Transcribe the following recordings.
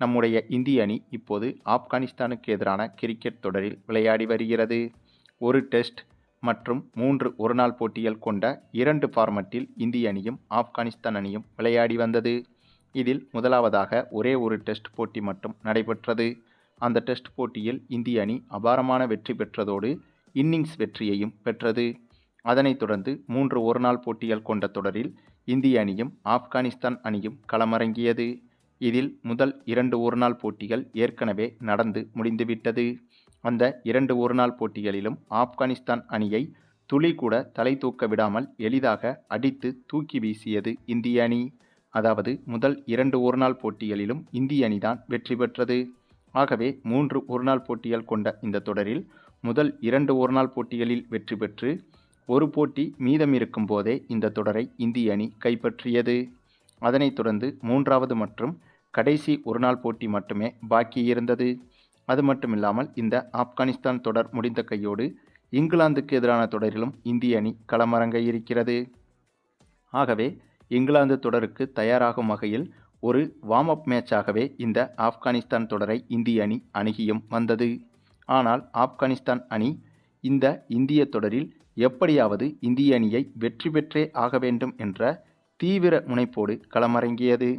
நம்முடைய இந்திய அணி இப்போது ஆப்கானிஸ்தானுக்கு எதிரான கிரிக்கெட் தொடரில் விளையாடி வருகிறது. ஒரு டெஸ்ட் மற்றும் 3 ஒருநாள் போட்டிகள் கொண்ட 2 ஃபார்மட்டில் இந்திய அணியும் ஆப்கானிஸ்தான் அணியும் விளையாடி வந்தது. இதில் முதலாவதாக ஒரே ஒரு டெஸ்ட் போட்டி மட்டும் நடைபெற்றது. அந்த டெஸ்ட் போட்டியில் இந்திய அணி அபாரமான வெற்றி பெற்றதோடு இன்னிங்ஸ் வெற்றியையும் பெற்றது. அதனைத் தொடர்ந்து 3 ஒருநாள் போட்டிகள் கொண்ட தொடரில் இந்திய அணியும் ஆப்கானிஸ்தான் அணியும் களமிறங்கியது. இதில் முதல் 2 ஒருநாள் போட்டிகள் ஏற்கனவே நடந்து முடிந்துவிட்டது. அந்த 2 ஒருநாள் போட்டிகளிலும் ஆப்கானிஸ்தான் அணியை துளி கூட தலை தூக்க விடாமல் எளிதாக அடித்து தூக்கி வீசியது இந்திய அணி. அதாவது முதல் 2 ஒருநாள் போட்டிகளிலும் இந்திய அணிதான் வெற்றி பெற்றது. ஆகவே 3 ஒருநாள் போட்டிகள் கொண்ட இந்த தொடரில் முதல் 2 ஒருநாள் போட்டிகளில் வெற்றி பெற்று ஒரு போட்டி மீதம் இருக்கும் போதே இந்த தொடரை இந்திய அணி கைப்பற்றியது. அதனைத் தொடர்ந்து 3வது மற்றும் கடைசி ஒருநாள் போட்டி மட்டுமே பாக்கி இருந்தது. அது மட்டுமில்லாமல் இந்த ஆப்கானிஸ்தான் தொடர் முடிந்த கையோடு இங்கிலாந்துக்கு எதிரான தொடரிலும் இந்திய அணி களமிறங்க இருக்கிறது. ஆகவே இங்கிலாந்து தொடருக்கு தயாராகும் வகையில் ஒரு வார்ம் அப் மேட்சாகவே இந்த ஆப்கானிஸ்தான் தொடரை இந்திய அணி அணுகியும் வந்தது. ஆனால் ஆப்கானிஸ்தான் அணி இந்த இந்திய தொடரில் எப்படியாவது இந்திய அணியை வெற்றி பெற்றே ஆக வேண்டும் என்ற தீவிர முனைப்போடு களமிறங்கியது.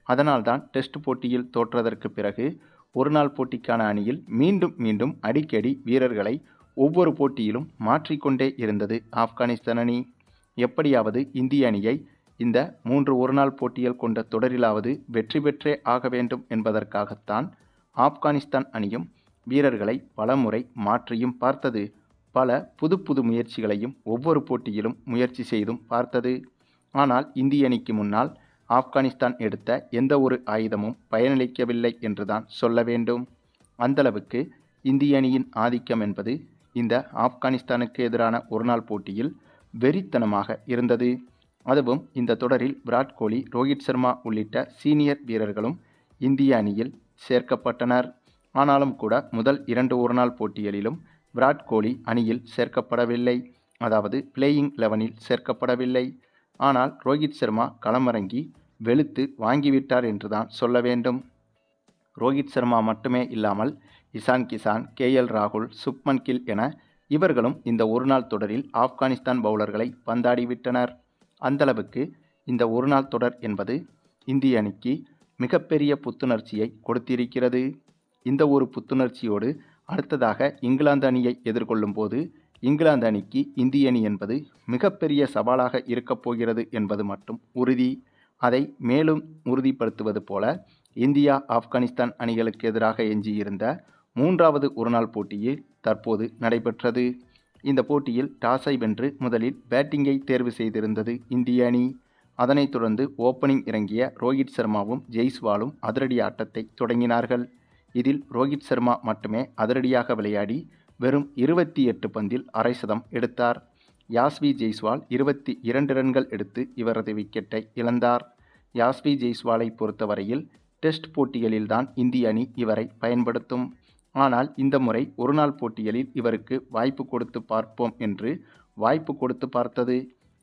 அதனால்தான் டெஸ்ட் போட்டியில் தோற்றதற்கு பிறகு ஒருநாள் போட்டிக்கான அணியில் மீண்டும் மீண்டும் அடிக்கடி வீரர்களை ஒவ்வொரு போட்டியிலும் மாற்றிக்கொண்டே இருந்தது ஆப்கானிஸ்தான் அணி. எப்படியாவது இந்திய அணியை இந்த 3 ஒருநாள் போட்டிகள் கொண்ட தொடரிலாவது வெற்றி பெற்றே ஆக வேண்டும் என்பதற்காகத்தான் ஆப்கானிஸ்தான் அணியும் வீரர்களை பலமுறை மாற்றியும் பார்த்தது. பல புது புது முயற்சிகளையும் ஒவ்வொரு போட்டியிலும் முயற்சி செய்தும் பார்த்தது. ஆனால் இந்திய அணிக்கு முன்னால் ஆப்கானிஸ்தான் எடுத்த எந்த ஒரு ஆயுதமும் பயனளிக்கவில்லை என்றுதான் சொல்ல வேண்டும். அந்தளவுக்கு இந்திய அணியின் ஆதிக்கம் என்பது இந்த ஆப்கானிஸ்தானுக்கு எதிரான ஒருநாள் போட்டியில் வெறித்தனமாக இருந்தது. அதுவும் இந்த தொடரில் விராட் கோலி, ரோஹித் சர்மா உள்ளிட்ட சீனியர் வீரர்களும் இந்திய அணியில் சேர்க்கப்பட்டனர். ஆனாலும் கூட முதல் 2 ஒருநாள் போட்டிகளிலும் விராட் கோலி அணியில் சேர்க்கப்படவில்லை. அதாவது பிளேயிங் 11இல் சேர்க்கப்படவில்லை. ஆனால் ரோஹித் சர்மா களமிறங்கி வெளுத்து வாங்கிவிட்டார் என்றுதான் சொல்ல வேண்டும். ரோஹித் சர்மா மட்டுமே இல்லாமல் இசான் கிசான், KL ராகுல், சுப்மன் கில் என இவர்களும் இந்த ஒருநாள் தொடரில் ஆப்கானிஸ்தான் பவுலர்களை பந்தாடிவிட்டனர். அந்தளவுக்கு இந்த ஒருநாள் தொடர் என்பது இந்திய அணிக்கு மிகப்பெரிய புத்துணர்ச்சியை கொடுத்திருக்கிறது. இந்த ஒரு புத்துணர்ச்சியோடு அடுத்ததாக இங்கிலாந்து அணியை எதிர்கொள்ளும் போது இங்கிலாந்து அணிக்கு இந்திய அணி என்பது மிகப்பெரிய சவாலாக இருக்கப் போகிறது என்பது மட்டும் உறுதி. அதை மேலும் உறுதிப்படுத்துவது போல இந்தியா ஆப்கானிஸ்தான் அணிகளுக்கு எதிராக எஞ்சியிருந்த 3வது ஒருநாள் போட்டியில் தற்போது நடைபெற்றது. இந்த போட்டியில் டாஸை வென்று முதலில் பேட்டிங்கை தேர்வு செய்திருந்தது இந்திய அணி. அதனைத் தொடர்ந்து ஓப்பனிங் இறங்கிய ரோஹித் சர்மாவும் ஜெய்ஸ்வாலும் அதிரடி ஆட்டத்தை தொடங்கினார்கள். இதில் ரோஹித் சர்மா மட்டுமே அதிரடியாக விளையாடி வெறும் 28 பந்தில் அரை சதம் எடுத்தார். யாஸ்வி ஜெய்ஸ்வால் 22 ரன்கள் எடுத்து இவரது விக்கெட்டை இழந்தார். யாஸ்வி ஜெய்ஸ்வாலை பொறுத்தவரையில் டெஸ்ட் போட்டிகளில்தான் இந்திய அணி இவரை பயன்படுத்தும். ஆனால் இந்த முறை ஒருநாள் போட்டிகளில் இவருக்கு வாய்ப்பு கொடுத்து பார்ப்போம் என்று வாய்ப்பு கொடுத்து பார்த்தது.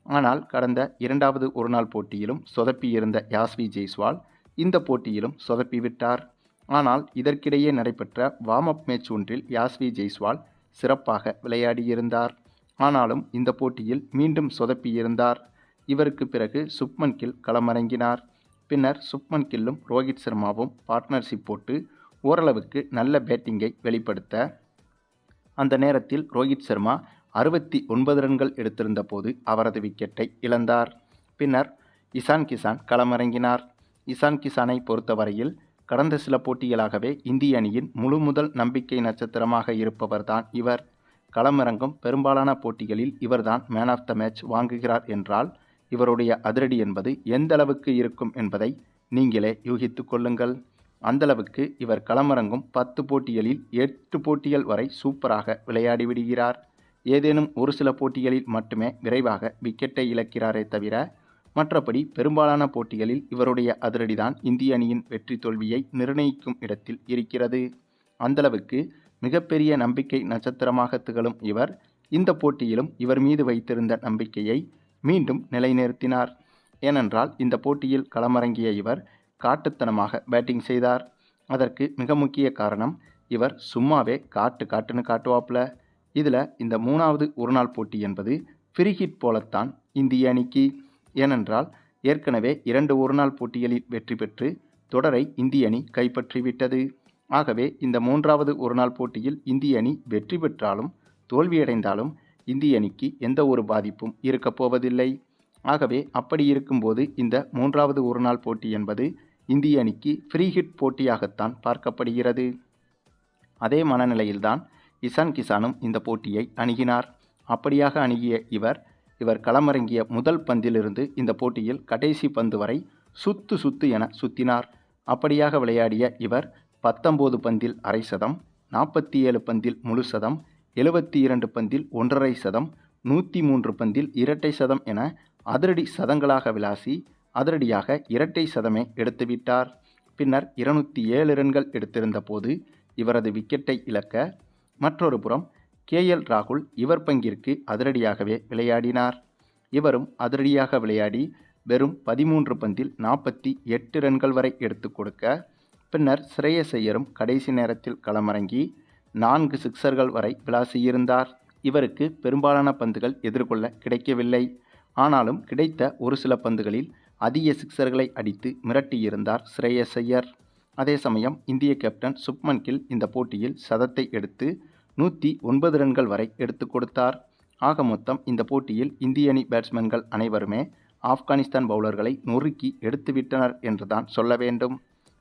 ஆனால் கடந்த 2வது ஒருநாள் போட்டியிலும் சொதப்பியிருந்த யாஸ்வி ஜெய்ஸ்வால் இந்த போட்டியிலும் சொதப்பிவிட்டார். ஆனால் இதற்கிடையே நடைபெற்ற வார்ம் அப் மேட்ச் ஒன்றில் யாஸ்வி ஜெய்ஸ்வால் சிறப்பாக விளையாடியிருந்தார். ஆனாலும் இந்த போட்டியில் மீண்டும் சொதப்பியிருந்தார். இவருக்கு பிறகு சுப்மன் கில் களமிறங்கினார். பின்னர் சுப்மன் கில்லும் ரோஹித் சர்மாவும் பார்ட்னர்ஷிப் போட்டு ஓரளவுக்கு நல்ல பேட்டிங்கை வெளிப்படுத்த அந்த நேரத்தில் ரோஹித் சர்மா 69 ரன்கள் எடுத்திருந்த போது அவரது விக்கெட்டை இழந்தார். பின்னர் இசான் கிசான் களமிறங்கினார். இசான் கிசானை பொறுத்தவரையில் கடந்த சில போட்டிகளாகவே இந்திய அணியின் முதல் நம்பிக்கை நட்சத்திரமாக இருப்பவர்தான் இவர். களமிறங்கும் பெரும்பாலான போட்டிகளில் இவர்தான் மேன் ஆஃப் த மேட்ச் வாங்குகிறார் என்றால் இவருடைய அதிரடி என்பது எந்த அளவுக்கு இருக்கும் என்பதை நீங்களே யூகித்து கொள்ளுங்கள். அந்தளவுக்கு இவர் களமிறங்கும் 10 போட்டிகளில் 8 போட்டிகள் வரை சூப்பராக விளையாடி விடுகிறார். ஏதேனும் ஒரு சில போட்டிகளில் மட்டுமே விரைவாக விக்கெட்டை இழக்கிறாரே தவிர மற்றபடி பெரும்பாலான போட்டிகளில் இவருடைய அதிரடிதான் இந்திய அணியின் வெற்றி தோல்வியை நிர்ணயிக்கும் இடத்தில் இருக்கிறது. அந்தளவுக்கு மிகப்பெரிய நம்பிக்கை நட்சத்திரமாக திகழும் இவர் இந்த போட்டியிலும் இவர் மீது வைத்திருந்த நம்பிக்கையை மீண்டும் நிலைநிறுத்தினார். ஏனென்றால் இந்த போட்டியில் களமிறங்கிய இவர் காட்டுத்தனமாக பேட்டிங் செய்தார். அதற்கு மிக முக்கிய காரணம் இவர் சும்மாவே காட்டுன்னு காட்டுவாப்புல. இதில் இந்த 3வது ஒருநாள் போட்டி என்பது ஃப்ரீ ஹிட் போலத்தான் இந்திய அணிக்கு. ஏனென்றால் ஏற்கனவே 2 ஒருநாள் போட்டிகளில் வெற்றி பெற்று தொடரை இந்திய அணி கைப்பற்றிவிட்டது. ஆகவே இந்த 3வது ஒருநாள் போட்டியில் இந்திய அணி வெற்றி பெற்றாலும் தோல்வியடைந்தாலும் இந்திய அணிக்கு எந்த ஒரு பாதிப்பும் இருக்கப் போவதில்லை. ஆகவே அப்படி இருக்கும்போது இந்த 3வது ஒருநாள் போட்டி என்பது இந்திய அணிக்கு ஃப்ரீ ஹிட் போட்டியாகத்தான் பார்க்கப்படுகிறது. அதே மனநிலையில்தான் இசான் கிசானும் இந்த போட்டியை அணுகினார். அப்படியாக அணுகிய இவர் களமிறங்கிய முதல் பந்திலிருந்து இந்த போட்டியில் கடைசி பந்து வரை சுத்து என சுத்தினார். அப்படியாக விளையாடிய இவர் 19 பந்தில் அரை சதம், 47 பந்தில் முழு சதம், 72 பந்தில் 1.5 சதம், 103 பந்தில் இரட்டை சதம் என அதிரடி சதங்களாக விளாசி அதிரடியாக இரட்டை சதமே எடுத்துவிட்டார். பின்னர் 207 ரன்கள் எடுத்திருந்த போது இவரது விக்கெட்டை இழக்க மற்றொரு புறம் KL ராகுல் இவர் பங்கிற்கு அதிரடியாகவே விளையாடினார். இவரும் அதிரடியாக விளையாடி வெறும் 13 பந்தில் 48 ரன்கள் வரை எடுத்து கொடுக்க பின்னர் ஸ்ரேயஸ் ஐயரும் கடைசி நேரத்தில் களமிறங்கி 4 சிக்சர்கள் வரை விளாசியிருந்தார். இவருக்கு பெரும்பாலான பந்துகள் எதிர்கொள்ள கிடைக்கவில்லை. ஆனாலும் கிடைத்த ஒரு சில பந்துகளில் அதிக சிக்சர்களை அடித்து மிரட்டியிருந்தார் ஸ்ரேயஸ் ஐயர். அதே சமயம் இந்திய கேப்டன் சுப்மன் கில் இந்த போட்டியில் சதத்தை எடுத்து 109 ரன்கள் வரை எடுத்து கொடுத்தார். ஆக மொத்தம் இந்த போட்டியில் இந்திய அணி பேட்ஸ்மேன்கள் அனைவருமே ஆப்கானிஸ்தான் பவுலர்களை நொறுக்கி எடுத்துவிட்டனர் என்றுதான் சொல்ல வேண்டும்.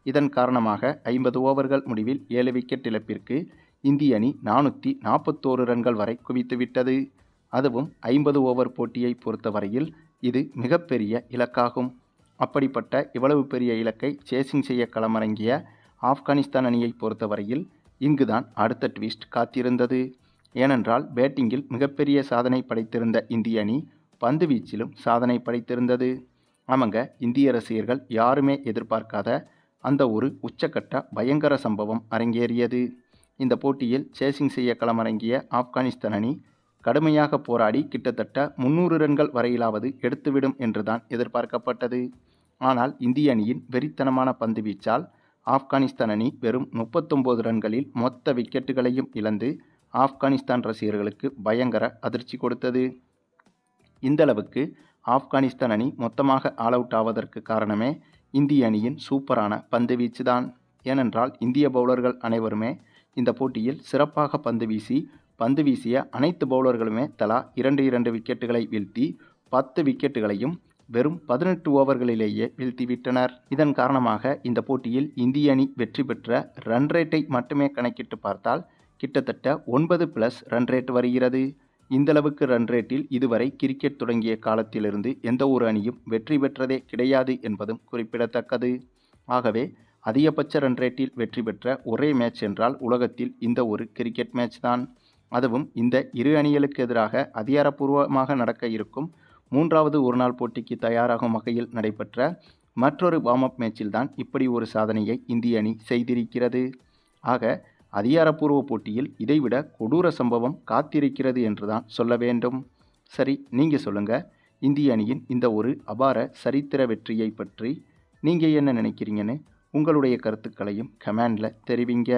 இதன் காரணமாக 50 ஓவர்கள் முடிவில் 7 விக்கெட் இழப்பிற்கு இந்திய அணி 441 ரன்கள் வரை குவித்துவிட்டது. அதுவும் 50 ஓவர் போட்டியை பொறுத்தவரையில் இது மிகப்பெரிய இலக்காகும். அப்படிப்பட்ட இவ்வளவு பெரிய இலக்கை சேசிங் செய்ய களமிறங்கிய ஆப்கானிஸ்தான் அணியை பொறுத்தவரையில் இங்குதான் அடுத்த ட்விஸ்ட் காத்திருந்தது. ஏனென்றால் பேட்டிங்கில் மிகப்பெரிய சாதனை படைத்திருந்த இந்திய அணி பந்து வீச்சிலும் சாதனை படைத்திருந்தது. ஆமாங்க, இந்திய ரசிகர்கள் யாருமே எதிர்பார்க்காத அந்த ஒரு உச்சக்கட்ட பயங்கர சம்பவம் அரங்கேறியது. இந்த போட்டியில் சேசிங் செய்ய களமிறங்கிய ஆப்கானிஸ்தான் அணி கடுமையாக போராடி கிட்டத்தட்ட 300 ரன்கள் வரையிலாவது எடுத்துவிடும் என்றுதான் எதிர்பார்க்கப்பட்டது. ஆனால் இந்திய அணியின் வெறித்தனமான பந்து வீச்சால் ஆப்கானிஸ்தான் அணி வெறும் 39 ரன்களில் மொத்த விக்கெட்டுகளையும் இழந்து ஆப்கானிஸ்தான் ரசிகர்களுக்கு பயங்கர அதிர்ச்சி கொடுத்தது. இந்தளவுக்கு ஆப்கானிஸ்தான் அணி மொத்தமாக ஆல் அவுட் ஆவதற்கு காரணமே இந்திய அணியின் சூப்பரான பந்து வீச்சுதான். ஏனென்றால் இந்திய பவுலர்கள் அனைவருமே இந்த போட்டியில் சிறப்பாக பந்து வீசிய அனைத்து பவுலர்களுமே தலா 2 விக்கெட்டுகளை வீழ்த்தி 10 விக்கெட்டுகளையும் வெறும் 18 ஓவர்களிலேயே வீழ்த்திவிட்டனர். இதன் காரணமாக இந்த போட்டியில் இந்திய அணி வெற்றி பெற்ற ரன் ரேட்டை மட்டுமே கணக்கிட்டு பார்த்தால் கிட்டத்தட்ட 9+ ரன் ரேட் வருகிறது. இந்தளவுக்கு ரன் ரேட்டில் இதுவரை கிரிக்கெட் தொடங்கிய காலத்திலிருந்து எந்த ஒரு அணியும் வெற்றி பெற்றதே கிடையாது என்பதும் குறிப்பிடத்தக்கது. ஆகவே அதிகபட்ச ரன் ரேட்டில் வெற்றி பெற்ற ஒரே மேட்ச் என்றால் உலகத்தில் இந்த ஒரு கிரிக்கெட் மேட்ச் தான். அதுவும் இந்த இரு அணிகளுக்கு எதிராக அதிகாரப்பூர்வமாக நடக்க இருக்கும் 3வது ஒருநாள் போட்டிக்கு தயாராகும் வகையில் நடைபெற்ற மற்றொரு வார்ம் அப் மேட்சில்தான் இப்படி ஒரு சாதனையை இந்திய அணி செய்திருக்கிறது. ஆக அதிகாரப்பூர்வ போட்டியில் இதைவிட கொடூர சம்பவம் காத்திருக்கிறது என்றுதான் சொல்ல வேண்டும். சரி, நீங்கள் சொல்லுங்கள், இந்திய அணியின் இந்த ஒரு அபார சரித்திர வெற்றியை பற்றி நீங்கள் என்ன நினைக்கிறீங்கன்னு உங்களுடைய கருத்துக்களையும் கமெண்டில் தெரிவிங்க.